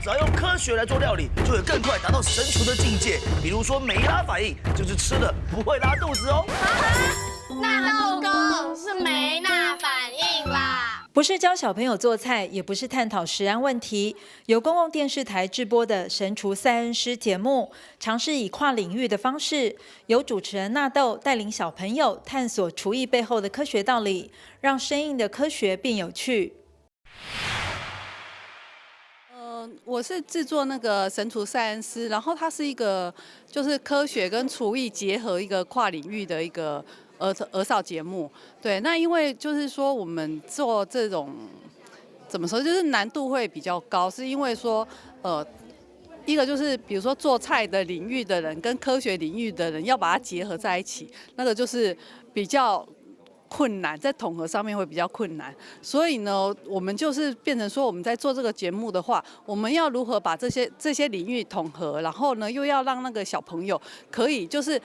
只要用科学来做料理，就会更快达到神厨的境界。比如说梅拉反应，就是吃了不会拉肚子哦。纳豆哥是没钠反应啦。不是教小朋友做菜，也不是探讨食安问题。由公共电视台制播的《神厨赛恩师》节目，尝试以跨领域的方式，由主持人纳豆带领小朋友探索厨艺背后的科学道理，让生硬的科学变有趣。我是制作那个《神厨赛恩师》，然后它是一个就是科学跟厨艺结合一个跨领域的一个儿少节目。对，那因为就是说我们做这种怎么说，就是难度会比较高，是因为说一个就是比如说做菜的领域的人跟科学领域的人要把它结合在一起，那个就是比较困难，在统合上面会比较困难，所以呢，我们就是变成说，我们在做这个节目的话，我们要如何把这些领域统合，然后呢，又要让那个小朋友可以就是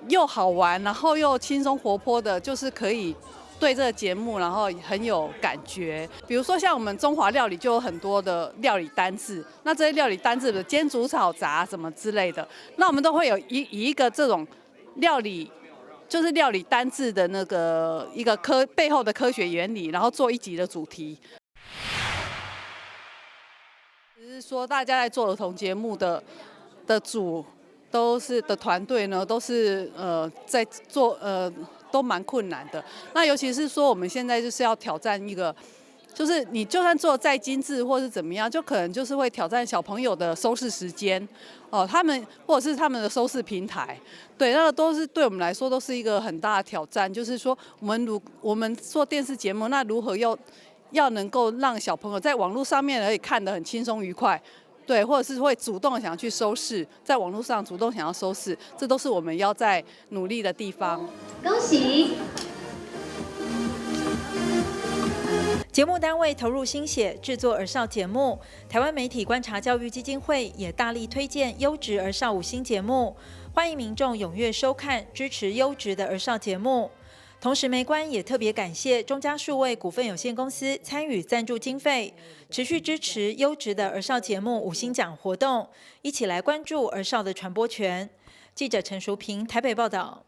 又好玩，然后又轻松活泼的，就是可以对这个节目然后很有感觉。比如说像我们中华料理就有很多的料理单字，那这些料理单字的煎煮炒炸什么之类的，那我们都会有以一个这种料理。就是料理单字的那个一个背后的科学原理，然后做一集的主题。只是说大家在做儿童节目的团队呢，都是在做都蛮困难的。那尤其是说我们现在就是要挑战一个。就是你就算做再精致或是怎么样，就可能就是会挑战小朋友的收视时间，他们或者是他们的收视平台，对，那个都是对我们来说都是一个很大的挑战。就是说，我们做电视节目，那如何要能够让小朋友在网络上面可以看得很轻松愉快，对，或者是会主动想要去收视，在网络上主动想要收视，这都是我们要在努力的地方。恭喜！节目单位投入心血制作儿少节目，台湾媒体观察教育基金会也大力推荐优质儿少5星节目，欢迎民众踊跃收看，支持优质的儿少节目。同时，媒观也特别感谢中嘉数位股份有限公司参与赞助经费，持续支持优质的儿少节目5星奖活动，一起来关注儿少的传播权。记者陈淑平台北报道。